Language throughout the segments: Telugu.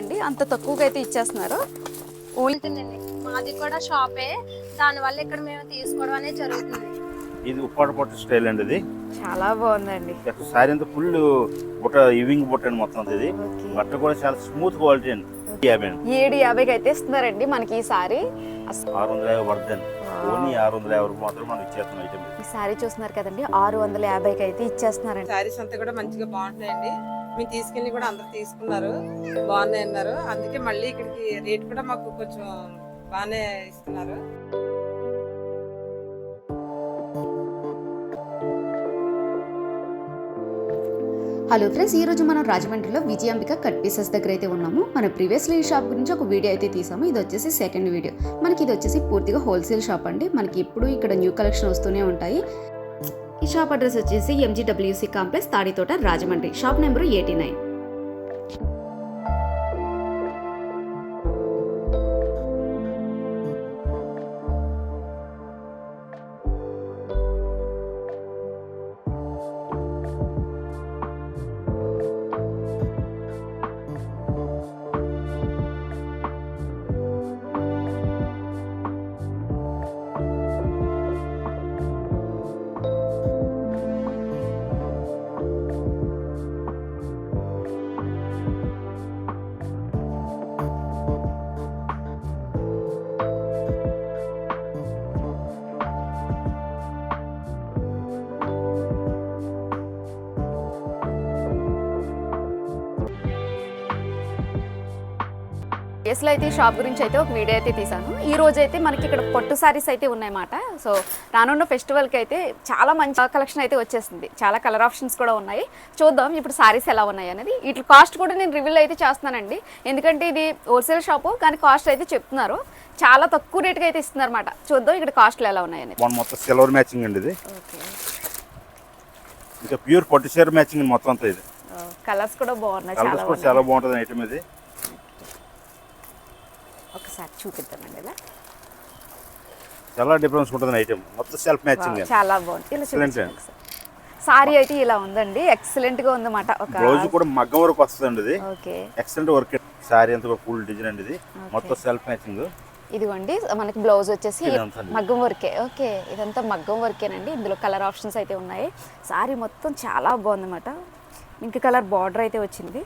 అండి అంత తక్కువగా అయితే ఇచ్చేస్తున్నారు. మాది కూడా షాపే, దానివల్ల ఇక్కడ మేము తీసుకోవడం అనేది జరుగుతుంది. ఇది ఉప్పాడ పొట్ట స్టైల్ అండి. ఇది చాలా బాగుందండి. సారీ అంతా ఫుల్ బుట్ట ఇవింగ్ బుట్ట అండి మొత్తం. ఇది బట్ట కూడా చాలా స్మూత్ క్వాలిటీ అండి. 750కి అయితే ఇస్తున్నారండి మనకి ఈ సారీ. 650 పడుతుంది. ఓన్లీ 650 మాత్రం మనం ఇచ్చేస్తున్నాం ఐటమ్. ఈ సారీ చూస్తున్నారు కదండి, 650కి అయితే ఇచ్చేస్తున్నారండి. సారీస్ అంతా కూడా మంచిగా బాగుంటాయండి. మేము తీసుకెళ్ళి కూడా అందరు తీసుకున్నారు, బాగున్నాయి అన్నారు. అందుకే మళ్ళీ ఇక్కడికి రేట్ కూడా మాకు కొంచెం బాగానే ఇస్తున్నారు. హలో ఫ్రెండ్స్, ఈరోజు మనం రాజమండ్రిలో విజయాంబిక కట్ పీసెస్ దగ్గర అయితే ఉన్నాము. మనం ప్రీవియస్లీ ఈ షాప్ గురించి ఒక వీడియో అయితే తీసాము. ఇది వచ్చేసి సెకండ్ వీడియో. మనకి ఇది వచ్చేసి పూర్తిగా హోల్సేల్ షాప్ అండి. మనకి ఎప్పుడు ఇక్కడ న్యూ కలెక్షన్ వస్తూనే ఉంటాయి. ఈ షాప్ అడ్రస్ వచ్చేసి MGWC complex, Tadithota, Rajahmundry. Shop number 89. కేసులో అయితే ఈ షాప్ గురించి అయితే ఒక వీడియో అయితే తీసాను. ఈ రోజు అయితే మనకి ఇక్కడ పట్టు సారీస్ అయితే ఉన్నాయన్నమాట. సో రానున్న ఫెస్టివల్కి అయితే చాలా మంచి కలెక్షన్ అయితే వచ్చేసింది. చాలా కలర్ ఆప్షన్స్ కూడా ఉన్నాయి. చూద్దాం ఇప్పుడు సారీస్ ఎలా ఉన్నాయి అనేది. వీటి కాస్ట్ కూడా నేను రివీల్ అయితే చేస్తున్నానండి. ఎందుకంటే ఇది హోల్సేల్ షాపు, కానీ కాస్ట్ అయితే చెప్తున్నారు. చాలా తక్కువ రేట్గా అయితే ఇస్తున్నారు అన్నమాట. చూద్దాం ఇక్కడ కాస్ట్లు ఎలా ఉన్నాయి అనేది. మొత్తం సిల్వర్ మ్యాచింగ్ అండి. ఇది ఇంకా ప్యూర్ పట్టు చీర మ్యాచింగ్ మొత్తం అంతా. ఇది కలర్స్ కూడా బాగున్నాయి, చాలా బాగుంటుంది ఐటమ్. ఇది ఒకసారి చూపిద్దామండి. ఇలా చాలా డిఫరెన్స్ ఉంటుంది ఐటమ్. మొత్తం సెల్ఫ్ మ్యాచింగ్, చాలా బాగుంది. ఇలా సారీ అయితే ఇలా ఉందండి, ఎక్సలెంట్ గా ఉందన్నమాట. ఒక బ్లౌజ్ కూడా మగ్గం వరకు వస్తుందండి. ఇది ఓకే, ఎక్సలెంట్ వర్క్. సారీ అంతా కూడా ఫుల్ డిజైన్ అండి. ఇది మొత్తం సెల్ఫ్ మ్యాచింగ్. ఇదిగోండి మనకి బ్లౌజ్ వచ్చేసి మగ్గం వర్కే. ఓకే, ఇదంతా మగ్గం వర్కేనండి. ఇందులో కలర్ ఆప్షన్స్ అయితే ఉన్నాయి. సారీ మొత్తం చాలా బాగుందన్నమాట. పింక్ కలర్ బార్డర్ అయితే వచ్చింది,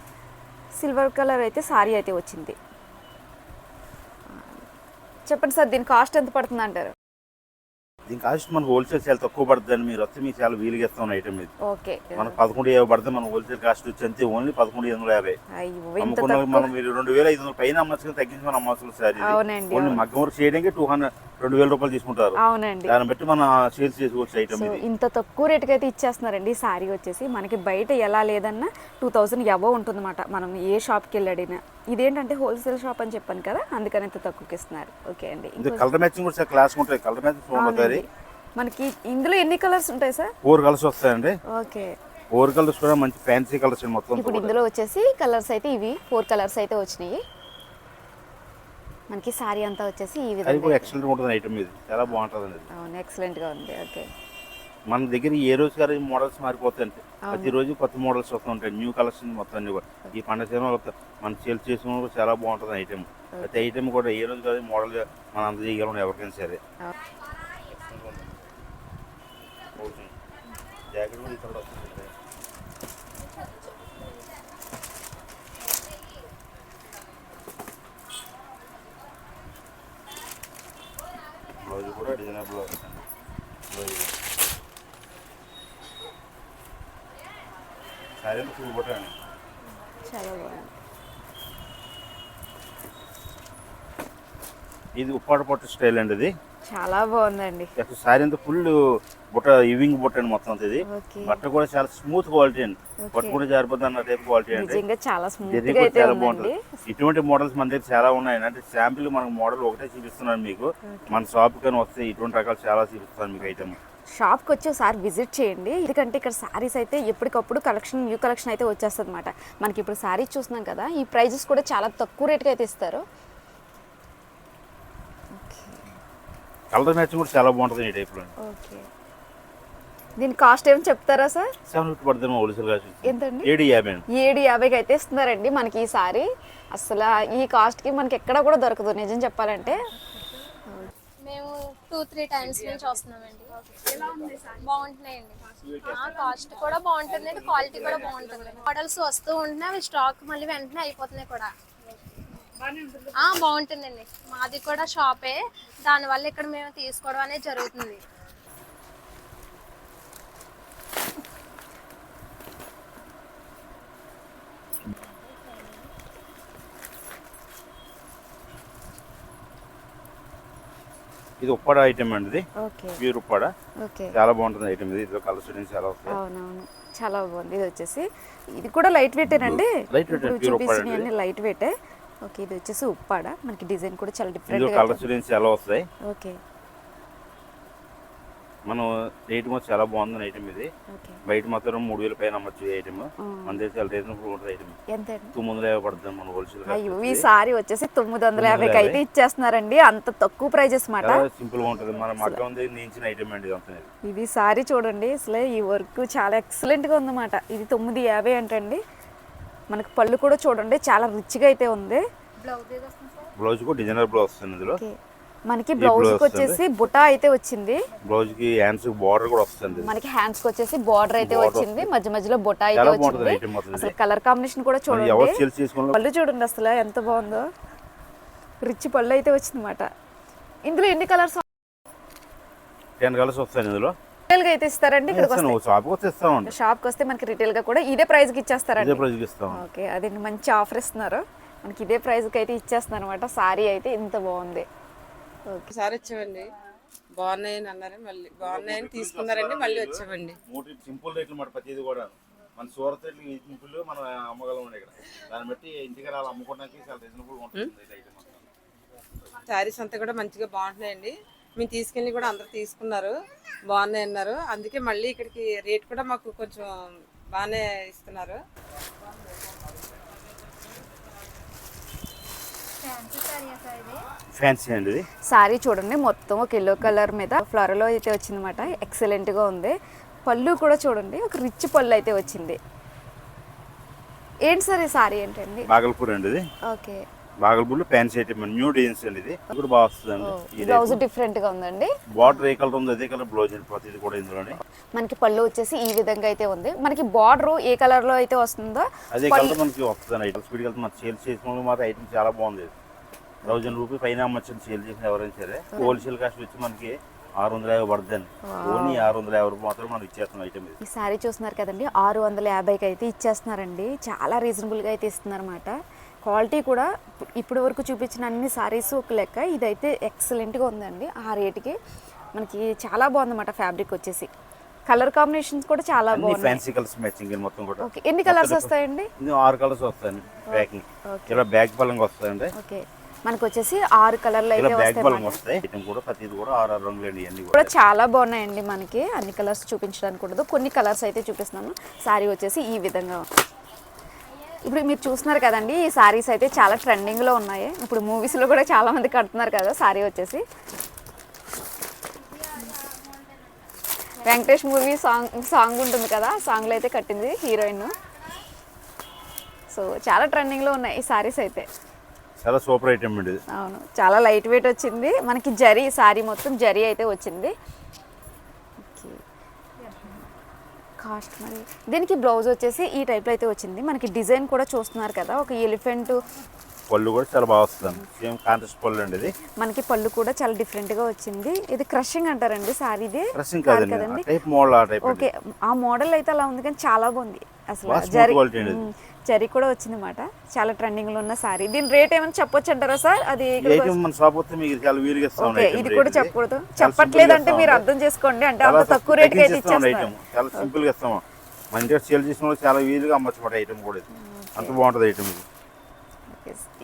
సిల్వర్ కలర్ అయితే సారీ అయితే వచ్చింది. చెప్పండి సార్, దీని కాస్ట్ ఎంత పడుతుంది అంటారు? దీని కాస్ట్ మనకు హోల్సేల్ చాలా తక్కువ పడుతుందండి. మీరు వస్తే మీకు చాలా వీలుగా ఇస్తాం ఐటమ్. ఇది ఓకే, మనకు 11,750 పడుతుంది. మన హోల్సేల్ కాస్ట్ వచ్చి అంతే, ఓన్లీ 11,750. మనం మీరు 2,500 పైన అమ్మచ్చు, తగ్గించి మనం అమ్మచ్చు. సార్ ఓన్లీ మగ్గం వర్క్ చేయడానికి 2,000 రూపాయలు తీసుకుంటారు. అవునండి, దాన్ని బట్టి మనం సేల్స్ చేసుకోవచ్చు ఐటమ్. ఇంత తక్కువ రేటుకి అయితే ఇచ్చేస్తున్నారండి. ఈ సారీ వచ్చేసి మనకి బయట ఎలా లేదన్నా 2,000 అబోవ్ ఉంటుందన్నమాట, మనం ఏ షాప్కి వెళ్ళడినా. ఇదేంటంటే హోల్సేల్ షాప్ అని చెప్పాను కదా, అందుకని ఇంత తక్కువకి ఇస్తున్నారు. ఓకే అండి, కలర్ మ్యాచింగ్ కూడా క్లాస్ ఉంటాయి. కలర్ మ్యాచింగ్ మనకి ఇందులో ఎన్ని కలర్స్ ఉంటాయి సార్? 4 కలర్స్ వస్తాయండి. ఓకే, 4 కలర్స్ కూడా మంచి ఫ్యాన్సీ కలర్స్ మొత్తం. ఇప్పుడు ఇందులో వచ్చేసి కలర్స్ అయితే ఇవి 4 కలర్స్ అయితే వచ్చినాయి. మనకి సారీ అంతా వచ్చేసి ఈ విధంగా ఎక్సలెంట్ ఉంటుంది ఐటమ్. ఇది చాలా బాగుంటుంది. అవును, ఎక్సలెంట్ గా ఉంది. ఓకే, మన దగ్గర ఏ రోజు గారు మోడల్స్ మారిపోతాయి. ప్రతి రోజు కొత్త మోడల్స్ వస్తూ ఉంటాయి, న్యూ కలెక్షన్ మొత్తం అన్ని కూడా. ఈ పండుగ సీజన్ మనం సేల్ చేసుకున్న కూడా చాలా బాగుంటుంది ఐటమ్. ప్రతి ఐటమ్ కూడా ఏ రోజు కాదు మోడల్ మనం అంత చేయగలం ఎవరికైనా సరే. జాకెట్ కూడా ఇక్కడ వస్తుంది. బ్లౌజ్ కూడా డిజైనర్ బ్లౌజ్. సారీ ఫుల్ బుట్ట చాలా బాగుంది. ఇది ఉప్పాడ పొట్ట స్టైల్ అండి. ఇది చాలా బాగుందండి. సారీ అంతా ఫుల్ బుట్ట ఇవింగ్ బుట్ట అండి మొత్తం. ఇది బట్ట కూడా చాలా స్మూత్ క్వాలిటీ అండి. పట్టుకుంటే జారిపోతుంది అన్న టైప్ క్వాలిటీ అండి. చాలా బాగుంటుంది. ఇటువంటి మోడల్స్ మన దగ్గర చాలా ఉన్నాయి. అంటే శాంపిల్ మనకు మోడల్ ఒకటే చూపిస్తున్నాను మీకు. మన షాప్ కానీ వస్తే ఇటువంటి రకాలు చాలా చూపిస్తాను మీకు ఐటమ్. షాప్కి వచ్చి ఒకసారి విజిట్ చేయండి. ఎందుకంటే ఇక్కడ శారీస్ అయితే ఎప్పటికప్పుడు కలెక్షన్, న్యూ కలెక్షన్ అయితే వచ్చేస్తుంది అనమాట. మనకి ఇప్పుడు శారీస్ చూస్తున్నాం కదా, ఈ ప్రైజెస్ కూడా చాలా తక్కువ రేట్గా అయితే ఇస్తారు. కలర్ మ్యాచింగ్ కూడా చాలా బాగుంటుంది ఈ టైప్లో. ఓకే, దీని కాస్ట్ ఏమో చెప్తారా సార్? 750 పడుతుంది హోల్సేల్ కాస్ట్. ఎంతండి? 750 అండి. 750కి అయితే ఇస్తున్నారండి మనకి ఈసారి. అసలు ఈ కాస్ట్కి మనకి ఎక్కడ కూడా దొరకదు నిజం చెప్పాలంటే. మేము 2-3 టైమ్స్ నుంచి వస్తున్నామండి. బాగుంటున్నాయండి. కాస్ట్ కూడా బాగుంటుందండి, క్వాలిటీ కూడా బాగుంటుంది. మోడల్స్ వస్తూ ఉంటున్నాయి, అవి స్టాక్ మళ్ళీ వెంటనే అయిపోతున్నాయి కూడా. బాగుంటుందండి. మాది కూడా షాపే, దానివల్ల ఇక్కడ మేము తీసుకోవడం అనేది జరుగుతుంది. ఇది ఉప్పాడ ఐటమ్ అండి. ఇది ఓకే ప్యూర్ ఉప్పాడ. ఓకే, చాలా బాగుంటుంది ఐటమ్ ఇది. ఇందులో కలర్ స్టూడెంట్స్ చాలా వస్తాయి. అవునవును, చాలా బాగుంది. ఇది వచ్చేసి ఇది కూడా లైట్ వెయిటేనండి. లైట్ వెయిట్ ప్యూర్ ఉప్పాడ అండి. చూపించినవన్నీ లైట్ వెయిటే. ఓకే, ఇది వచ్చేసి ఉప్పాడ. మనకి డిజైన్ కూడా చాలా ఇందులో డిఫరెంట్. కలర్ స్టూడెంట్స్ చాలా వస్తాయి. ఓకే మనం రేట్ మాత్రం చాలా బాగుంది ఐటమ్ ఇది. ఓకే, బయట మాత్రం 3000 పైన అమ్మచ్చు ఈ ఐటమ్. మన దగ్గర చాలా రీజనబుల్ ఉంటుంది ఐటమ్. ఎంత అండి? 950 పడుతుంది మన హోల్సేల్. అయ్యో, ఈ సారీ వచ్చేసి 950కి అయితే ఇచ్చేస్తున్నారండి. అంత తక్కువ ప్రైజెస్ మాట. సింపుల్ గా ఉంటుంది. మన మగ్గం దగ్గర నేర్చిన ఐటమ్ అండి ఇదంతా. ఇది సారీ చూడండి, అసలు ఈ వర్క్ చాలా ఎక్సలెంట్ గా ఉందన్నమాట. ఇది 950 అంటండి. మనకి పళ్ళు కూడా చూడండి చాలా రిచ్ గా అయితే ఉంది. బ్లౌజ్ కూడా డిజైనర్ బ్లౌజ్ వస్తుంది ఇందులో. ఓకే, మనకి బ్లౌజ్ కి వచ్చేసి బుటా అయితే వచ్చింది. బ్లౌజ్ కి హ్యాండ్స్ బార్డర్ కూడా వస్తుంది. మనకి హ్యాండ్స్ కి వచ్చేసి బార్డర్ అయితే వచ్చింది, మధ్య మధ్యలో బుటా అయితే చాలా బాగుంటుంది వచ్చింది. ఐటమ్ మొత్తం. అసలు కలర్ కాంబినేషన్ కూడా ఇది ఎవరు చూడండి, సేల్ చేసుకోవాలి. పళ్ళు చూడండి అసలు ఎంత బాగుందో. రిచ్ పళ్ళు అయితే వచ్చింది అన్నమాట. ఇందులో ఎన్ని కలర్స్? 10 కలర్స్ వస్తాయి ఇందులో. రిటైల్ గా అయితే ఇస్తారండి ఇక్కడికి వస్తే? షాప్ వస్తే ఇస్తామండి. షాప్ కి వస్తే మనకి రిటైల్ గా కూడా ఇదే ప్రైస్ కి ఇచ్చేస్తారండి. ఇదే ప్రైస్ కి ఇస్తాం. ఓకే, అది మంచి ఆఫర్ ఇస్తున్నారు మనకి. ఇదే ప్రైస్ కి అయితే ఇచ్చేస్తున్నారు అనమాట. సారీ అయితే ఇంత బాగుంది. ఓకే, ఒకసారి వచ్చామండి, బాగున్నాయని అన్నారు, మళ్ళీ బాగున్నాయని తీసుకున్నారండి, మళ్ళీ వచ్చామండి. సింపుల్ రేట్లు మాట ప్రతిది కూడా. మన సూరత్ రేట్లు సింపుల్ మనం అమ్మగలం ఇక్కడ. దాన్ని బట్టి ఇంటికి రావాలి అమ్ముకోవడానికి చాలా రీజనబుల్ ఉంటుంది. శారీస్ అంతా కూడా మంచిగా బాగుంటున్నాయండి. మేము తీసుకెళ్ళి కూడా అందరు తీసుకున్నారు, బాగున్నాయి అన్నారు. అందుకే మళ్ళీ ఇక్కడికి రేట్ కూడా మాకు కొంచెం బాగానే ఇస్తున్నారు. ఫ్యాన్సీ అండి ఇది. సారీ చూడండి, మొత్తం ఒక ఎల్లో కలర్ మీద ఫ్లవర్ అయితే వచ్చిందన్నమాట. ఎక్సలెంట్ గా ఉంది. పళ్ళు కూడా చూడండి, ఒక రిచ్ పళ్ళు అయితే వచ్చింది. ఏంటి సార్ ఈ సారీ ఏంటండి? బాగల్పూర్ అండి ఇది. Okay, Bhagalpur fancy item new designs అండి. ఇది కూడా బాగా వస్తుంది. బ్లౌజ్ డిఫరెంట్ గా ఉందండి. బార్డర్ ఏ కలర్ ఉంది అదే కలర్ బ్లౌజ్ అండి ప్రతిది కూడా ఇందులోనే. మనకి పళ్ళు వచ్చేసి ఈ విధంగా అయితే ఉంది. మనకి బార్డర్ ఏ కలర్ లో అయితే వస్తుందో అదే కలర్ మనకి వస్తుంది. ఐటమ్ స్పీడ్ వెళ్తే మనం సేల్ చేసిన మాత్రం ఐటమ్ చాలా బాగుంది. 1000 రూపీస్ పైన అమ్మచ్చు సేల్ చేసిన ఎవరైనా సరే. హోల్సేల్ కాస్ట్ వచ్చి మనకి 650 పడుతుంది. ఓన్లీ 650 రూపాయలు మాత్రం మనం ఇచ్చేస్తున్నాం ఐటమ్. ఈ సారీ చూస్తున్నారు కదండి, 650కి అయితే ఇచ్చేస్తున్నారండి. చాలా రీజనబుల్గా అయితే ఇస్తున్నారు అన్నమాట. క్వాలిటీ కూడా ఇప్పటి వరకు చూపించిన అన్ని సారీస్ ఒక లెక్క, ఇదైతే ఎక్సలెంట్గా ఉందండి. ఆ రేటుకి మనకి చాలా బాగుందన్నమాట. ఫ్యాబ్రిక్ వచ్చేసి కలర్ కాంబినేషన్స్ కూడా చాలా బాగుంది. ఫ్యాన్సీ కలర్స్ మ్యాచింగ్ మొత్తం కూడా. ఓకే, ఎన్ని కలర్స్ వస్తాయండి? 6 కలర్స్ వస్తాయండి. ప్యాకింగ్ ఇలా బ్యాగ్ పలంగా వస్తాయండి. ఓకే, మనకు వచ్చేసి 6 కలర్లు అయితే వస్తాయి. ఐటమ్ కూడా ప్రతిది కూడా 6 రంగులు అండి. అన్ని కూడా చాలా బాగున్నాయండి. మనకి అన్ని కలర్స్ చూపించడానికి ఉండదు, కొన్ని కలర్స్ అయితే చూపిస్తున్నాను. సారీ వచ్చేసి ఈ విధంగా. ఇప్పుడు మీరు చూస్తున్నారు కదండి, ఈ సారీస్ అయితే చాలా ట్రెండింగ్లో ఉన్నాయి. ఇప్పుడు మూవీస్లో కూడా చాలా మంది కడుతున్నారు కదా సారీ వచ్చేసి. వెంకటేష్ మూవీ సాంగ్ ఉంటుంది కదా, సాంగ్లో అయితే కట్టింది హీరోయిన్. సో చాలా ట్రెండింగ్లో ఉన్నాయి ఈ సారీస్ అయితే. చాలా సూపర్ ఐటమ్ అండి. అవును, చాలా లైట్ వెయిట్ వచ్చింది. మనకి జరీ సారీ మొత్తం జరీ అయితే వచ్చింది. కాస్ట్ మరి దీనికి బ్లౌజ్ వచ్చేసి ఈ టైప్లో అయితే వచ్చింది. మనకి డిజైన్ కూడా చూస్తున్నారు కదా, ఒక ఎలిఫెంట్. పళ్ళు కూడా చాలా బాగా వస్తుంది. సేమ్ కాంట్రాస్ట్ పళ్ళు అండి ఇది. మనకి పళ్ళు కూడా చాలా డిఫరెంట్గా వచ్చింది. ఇది క్రషింగ్ అంటారండి సారీది? క్రషింగ్ కాదండి, టైప్ మోడల్ ఆ టైప్. ఓకే, ఆ మోడల్ అయితే అలా ఉంది కానీ చాలా బాగుంది అసలు. జరీ కూడా వచ్చింది అన్నమాట. చాలా ట్రెండింగ్ లో ఉన్న సారీ. దీని రేట్ ఏమైనా చెప్పొచ్చు అంటారా సార్? అది మన షాప్ వస్తే మీకు చాలా వీలుగా ఇస్తాం. ఓకే, ఇది కూడా చెప్పకూడదు, చెప్పట్లేదు అంటే మీరు అర్థం చేసుకోండి. అంటే అంత తక్కువ రేట్ కి అయితే ఇచ్చేస్తాం. చాలా సింపుల్ గా ఇస్తాము. మన ఇంట్లో సేల్ చేసిన వాళ్ళు చాలా వీలుగా అమ్మచ్చు ఐటమ్ కూడా. అంత బాగుంటుంది ఐటమ్ ఇది.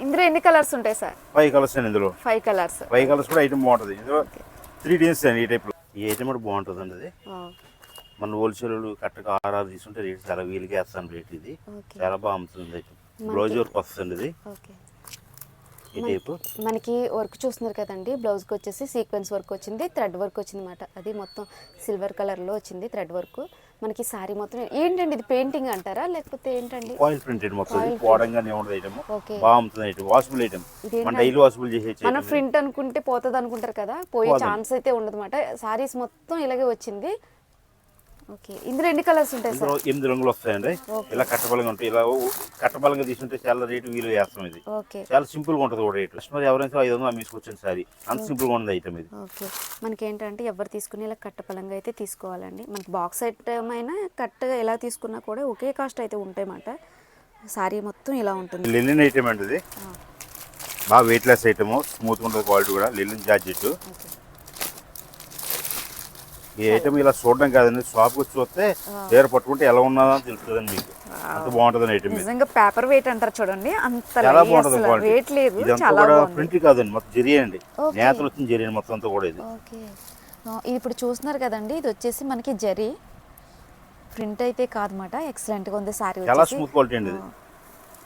ఇందులో ఎన్ని కలర్స్ ఉంటాయి సార్? 5 కలర్స్ అండి ఇందులో. 5 కలర్స్. 5 కలర్స్ కూడా ఐటమ్ బాగుంటుంది. ఇందులో 3 డిజైన్స్ అండి ఈ టైప్ లో. ఈ ఐటమ్ కూడా బాగుంటుంది అండి. అది మన హోల్సేల్ కట్టగా 6 తీసుకుంటే రేట్ చాలా వీలుగా వేస్తాను రేట్. ఇది చాలా బాగా అమ్ముతుంది ఐటమ్. బ్లౌజ్ వర్క్ వస్తుంది ఇది. ఈ టైపు మనకి వర్క్ చూస్తున్నారు కదండి, బ్లౌజ్కి వచ్చేసి సీక్వెన్స్ వర్క్ వచ్చింది, థ్రెడ్ వర్క్ వచ్చింది అనమాట. అది మొత్తం సిల్వర్ కలర్లో వచ్చింది థ్రెడ్ వర్క్. మనకి సారీ మొత్తం ఏంటండి ఇది పెయింటింగ్ అంటారా లేకపోతే ఏంటండి? ఆయిల్ ప్రింటెడ్ మొత్తం పోవడంగానే ఉండదు ఐటమ్. ఓకే, బాగుంటుంది ఐటమ్, వాషబుల్ ఐటమ్. మన డైలీ వాషబుల్ చేసే మనం ప్రింట్ అనుకుంటే పోతుంది అనుకుంటారు కదా, పోయే ఛాన్స్ అయితే ఉండదు అనమాట. సారీస్ మొత్తం ఇలాగే వచ్చింది. ఓకే, ఇందులో ఎన్ని కలర్స్ ఉంటాయి సార్? 8 రంగులు వస్తాయండి. ఇలా కట్టబలంగా ఉంటాయి. ఇలా కట్టబలంగా తీసుకుంటే చాలా రేటు వీలు చేస్తాం. ఇది ఓకే, చాలా సింపుల్ గా ఉంటుంది కూడా రేటు. కస్టమర్ ఎవరైనా 500 అమ్మేసుకొచ్చింది సారీ, అంత సింపుల్ గా ఉంది ఐటమ్ ఇది. ఓకే, మనకి ఏంటంటే ఎవరు తీసుకుని ఇలా కట్టపలంగా అయితే తీసుకోవాలండి. మనకి బాక్స్ ఐటమ్ అయినా కట్ ఎలా తీసుకున్నా కూడా ఒకే కాస్ట్ అయితే ఉంటాయన్నమాట. సారీ మొత్తం ఇలా ఉంటుంది. లిలిన్ ఐటమ్ అండి ఇది, బాగా వెయిట్ లెస్ ఐటమ్, స్మూత్ ఉంటుంది క్వాలిటీ కూడా. లిలిన్ జార్జెట్. ఈ ఐటమ్ ఇలా చూడడం కాదండి, షాప్కి వచ్చి చూస్తే చీర పట్టుకుంటే ఎలా ఉన్నదో అని తెలుస్తుందండి మీకు. అంత బాగుంటుంది ఐటమ్. నిజంగా పేపర్ వెయిట్ అంటారు చూడండి, అంత చాలా బాగుంటుంది క్వాలిటీ. వెయిట్ లేదు, ఇదంతా చాలా కూడా బాగుంది. ప్రింట్ కాదండి, మొత్తం జరీ అండి. నేతలు వచ్చిన జరీ మొత్తం అంతా కూడా ఇది. ఓకే, ఇది ఇప్పుడు చూస్తున్నారు కదండి, ఇది వచ్చేసి మనకి జరీ ప్రింట్ అయితే కాదన్నమాట. ఎక్సలెంట్ గా ఉంది సారీ. చాలా స్మూత్ క్వాలిటీ అండి ఇది.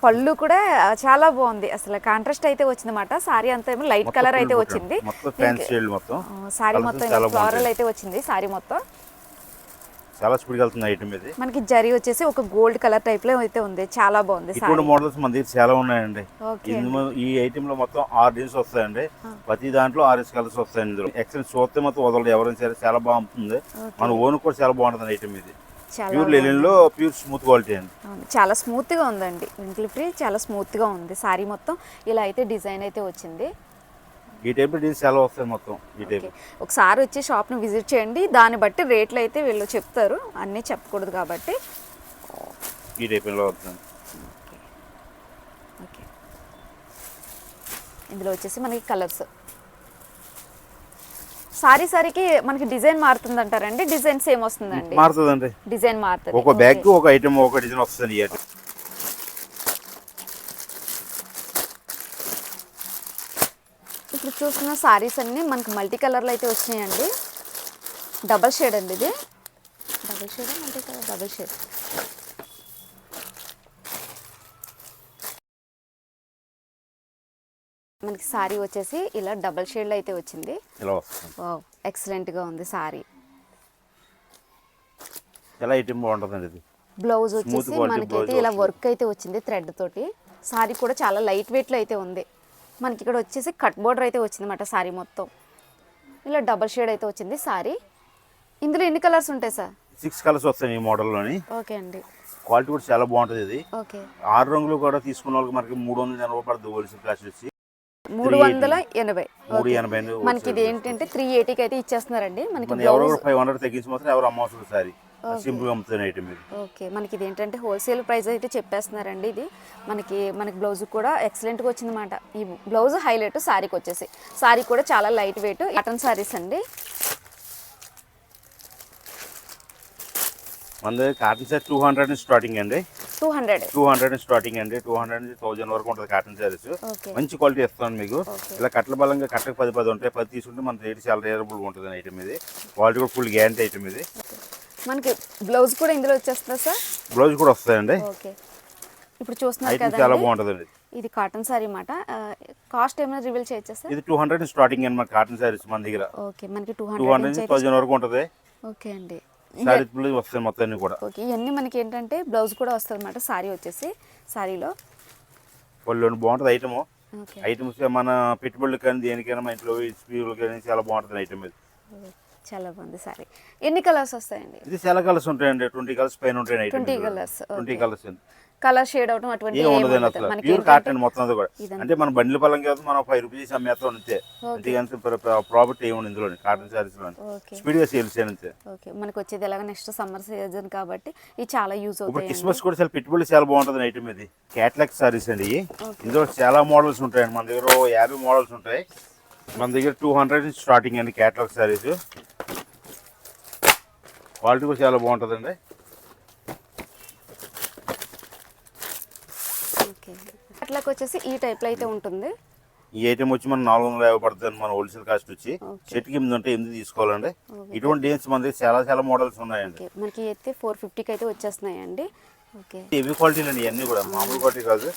పళ్ళు కూడా చాలా బాగుంది, అసలు కాంట్రాస్ట్ అయితే వచ్చిందన్నమాట. సారీ అంతా ఏమో లైట్ కలర్ అయితే వచ్చింది. మొత్తం ఫ్యాన్సీ షేడ్ మొత్తం. సారీ మొత్తం ఫ్లోరల్ అయితే వచ్చింది. సారీ మొత్తం చాలా స్పీడ్ గా వెళ్తుంది ఐటమ్ ఇది. మనకి జరీ వచ్చేసి ఒక గోల్డ్ కలర్ టైప్ లో అయితే ఉంది, చాలా బాగుంది. ఇప్పుడు మోడల్స్ మన దగ్గర చాలా ఉన్నాయండి. ఈ ఐటమ్ లో మొత్తం 6 డిజైన్స్ వస్తాయండి. ప్రతి దాంట్లో 6 కలర్స్ వస్తాయండి. ఇందులో ఎక్సలెంట్ చూస్తే మొత్తం వదలదు ఎవరైనా సరే, చాలా బాగుంటుంది. మన ఓన్ కూడా చాలా బాగుంటుంది ఐటమ్ ఇది. ప్యూర్ లెనిన్ లో ప్యూర్ స్మూత్ క్వాలిటీ అండి. చాలా స్మూత్ గా ఉందండి, రింకిల్ ఫ్రీ, చాలా స్మూత్ గా ఉంది. సారీ మొత్తం ఇలా అయితే డిజైన్ అయితే వచ్చింది. ఈ టైప్ డిజైన్స్ చాలా వస్తాయి మొత్తం. ఈ టైప్ ఒకసారి వచ్చి షాప్ని విజిట్ చేయండి, దాన్ని బట్టి రేట్లు అయితే వీళ్ళు చెప్తారు, అన్నీ చెప్పకూడదు కాబట్టి. ఈ టైప్ లో వస్తుంది. ఓకే, ఇందులో వచ్చేసి మనకి కలర్స్. సారీకి మనకి డిజైన్ మారుతుంది అంటారండి? డిజైన్ సేమ్ వస్తుందండి? మారుతుందండి, డిజైన్ మారుతుంది. ఒక బ్యాగ్ ఒక ఐటమ్ ఒక డిజైన్ వస్తుంది. ఇప్పుడు చూస్తున్న సారీస్ అన్నీ మనకి మల్టీ కలర్లో అయితే వచ్చినాయండి. డబల్ షేడ్ అండి ఇది. Double shade multi colour, double shade. మనకి సారీ వచ్చేసి ఇలా డబల్ షేడ్లో అయితే వచ్చింది. ఇలా వస్తుంది. వావ్, ఎక్సలెంట్గా ఉంది సారీ. చాలా ఐటమ్ బాగుంటుందండి ఇది. బ్లౌజ్ వచ్చేసి మనకైతే ఇలా వర్క్ అయితే వచ్చింది థ్రెడ్ తోటి. సారీ కూడా చాలా లైట్ వెయిట్లో అయితే ఉంది. మనకి ఇక్కడ వచ్చేసి కట్ బోర్డర్ అయితే వచ్చింది అన్నమాట. సారీ మొత్తం ఇలా డబల్ షేడ్ అయితే వచ్చింది సారీ. ఇందులో ఎన్ని కలర్స్ ఉంటాయి సార్? 6 కలర్స్ వస్తాయి ఈ మోడల్లోని. ఓకే అండి. క్వాలిటీ కూడా చాలా బాగుంటుంది ఇది. ఓకే, 6 రంగులు కూడా తీసుకున్న వాళ్ళకి మనకి 380 పడుతుంది హోల్సేల్ ప్రైస్ వచ్చి. 380. మనకి ఇది ఏంటంటే 380కి అయితే ఇచ్చేస్తున్నారండి. మనకి ఎవరో 500 తగ్గించి మాత్రం ఎవరు అమ్మవసరం సారీ సింపుల్ గా అమ్ముతున్న ఐటమ్ ఇది. ఓకే, మనకి ఇది ఏంటంటే హోల్సేల్ ప్రైస్ అయితే చెప్పేస్తున్నారండి. ఇది మనకి బ్లౌజ్ కూడా ఎక్సలెంట్గా వచ్చిందన్నమాట. ఈ బ్లౌజ్ హైలైట్ సారీకి వచ్చేసి. సారీ కూడా చాలా లైట్ వెయిట్ కాటన్ సారీస్ అండి. మన దగ్గర కాటన్ సారీ 200 స్టార్టింగ్ అండి. 200 స్టార్టింగ్ అండి. 200 నుంచి 1000 వరకు ఉంటుంది కాటన్ సారీస్. ఓకే, మంచి క్వాలిటీ ఇస్తాను మీకు. ఇలా కట్టల బలంగా కట్టకు 10 ఉంటాయి. 10 తీసుకుంటే మన రేట్ చాలా రీజనబుల్ ఉంటుంది ఐటమ్ ఇది. క్వాలిటీ కూడా ఫుల్ గ్యారంటీ ఐటమ్ ఇది. మనకి బ్లౌజ్ కూడా ఇందులో వచ్చేస్తుందా సార్? బ్లౌజ్ కూడా వస్తాయండి. ఓకే, ఇప్పుడు చూస్తున్నారు ఐటమ్ చాలా కదా, బాగుంటుందండి. ఇది కాటన్ సారీ అన్నమాట. కాస్ట్ ఏమైనా రివీల్ చేయొచ్చా సార్? ఇది 200 స్టార్టింగ్ అండి మన కాటన్ సారీస్ మన దగ్గర. ఓకే, మనకి 200 నుంచి 1000 వరకు ఉంటుంది. ఓకే అండి. సారీ బ్లౌజ్ వస్తాయి మొత్తం అన్ని కూడా. ఓకే, ఇవన్నీ మనకి ఏంటంటే బ్లౌజ్ కూడా వస్తుంది అన్నమాట. సారీ వచ్చేసి సారీలో వాళ్ళు బాగుంటుంది ఐటమ్. ఓకే, ఐటమ్స్ మన పెట్టుబడులు కానీ దేనికైనా మా ఇంట్లో హెచ్పీలు కానీ చాలా బాగుంటుంది ఐటమ్ ఇది. చాలా బాగుంది సారీ. ఎన్ని కలర్స్ వస్తాయండి? ఇది చాలా కలర్స్ ఉంటాయండి. 20 కలర్స్ పైన ఉంటాయి item. 20 colours. 20 colours colour shade అవడం అటువంటి ఏం ఉండదు అసలు. ప్యూర్ కాటన్ మొత్తం అది కూడా. అంటే మన బండ్ల పరంగా కాదు, మనం 5 రూపీస్ అమ్మేస్తాం అంతే. అంతేగాని ప్రాఫిట్ ఏముంది ఇందులో కాటన్ సారీస్ లో. స్పీడ్ గా సేల్స్ అంతే. ఓకే, మనకి వచ్చేది ఎలాగ నెక్స్ట్ సమ్మర్ సీజన్ కాబట్టి ఇది చాలా యూజ్ ఇప్పుడు అవుతాయి. క్రిస్మస్ కూడా చాలా పెట్టుబడులు చాలా బాగుంటుంది ఐటమ్ ఇది. క్యాట్లాగ్ సారీస్ అండి. ఇందులో చాలా మోడల్స్ ఉంటాయండి. మన దగ్గర 50 మోడల్స్ ఉంటాయి. మన దగ్గర 200 స్టార్టింగ్ అండి క్యాట్లాగ్ సారీస్. క్వాలిటీ కూడా చాలా బాగుంటుందండి. ఓకే, అట్లాకి వచ్చేసి ఈ టైప్లో అయితే ఉంటుంది. ఈ ఐటమ్ వచ్చి మనం 450 పడుతుంది మన హోల్సేల్ కాస్ట్ వచ్చి. చెట్టుకి 8 ఉంటే 8 తీసుకోవాలండి. ఇటువంటి డిజైన్స్ మన దగ్గర చాలా చాలా మోడల్స్ ఉన్నాయండి. మనకి అయితే 450కి అయితే వచ్చేస్తున్నాయండి. ఓకే, హెవీ క్వాలిటీ అండి ఇవన్నీ కూడా, మామూలు క్వాలిటీ కాదు.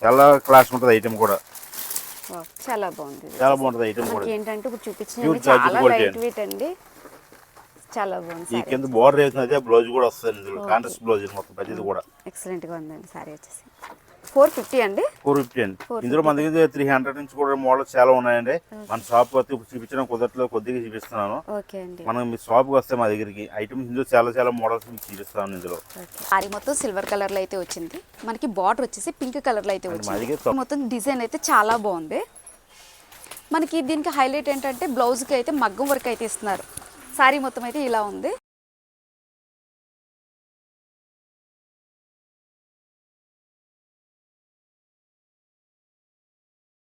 చాలా క్లాస్ ఉంటుంది ఐటమ్ కూడా. వావ్, చాలా బాగుంది ఇది. చాలా బాగుంటుంది ఐటమ్ కూడా. మనకి ఏంటంటే ఇప్పుడు చూపించిన Pure చాలా georgette quality లైట్ వెయిట్ అండి, చాలా బాగుంది. ఈ కింద బోర్డర్ వేసిన అదే బ్లౌజ్ కూడా వస్తుంది ఇందులో, కాంట్రాస్ట్ బ్లౌజ్ మొత్తం ప్రతిది కూడా. ఎక్సలెంట్ గా ఉందండి సారీ వచ్చేసి. 450 అండి. 450 అండి. ఇందులో మన దగ్గర 300 నుంచి కూడా మోడల్స్ చాలా ఉన్నాయండి. మన షాప్ వస్తే ఇప్పుడు చూపించడం కుదరట్లో కొద్దిగా చూపిస్తున్నాను. ఓకే అండి. మనం మీ షాప్కి వస్తే మా దగ్గరికి ఐటమ్స్ ఇందులో చాలా చాలా మోడల్స్ మీకు చూపిస్తాను ఇందులో. సారీ మొత్తం సిల్వర్ కలర్ లో అయితే వచ్చింది, మనకి బార్డర్ వచ్చేసి పింక్ కలర్ లో అయితే మా వచ్చింది. దగ్గర మొత్తం డిజైన్ అయితే చాలా బాగుంది. మనకి దీనికి హైలైట్ ఏంటంటే బ్లౌజ్కి అయితే మగ్గం వర్క్ అయితే ఇస్తున్నారు. సారీ మొత్తం అయితే ఇలా ఉంది.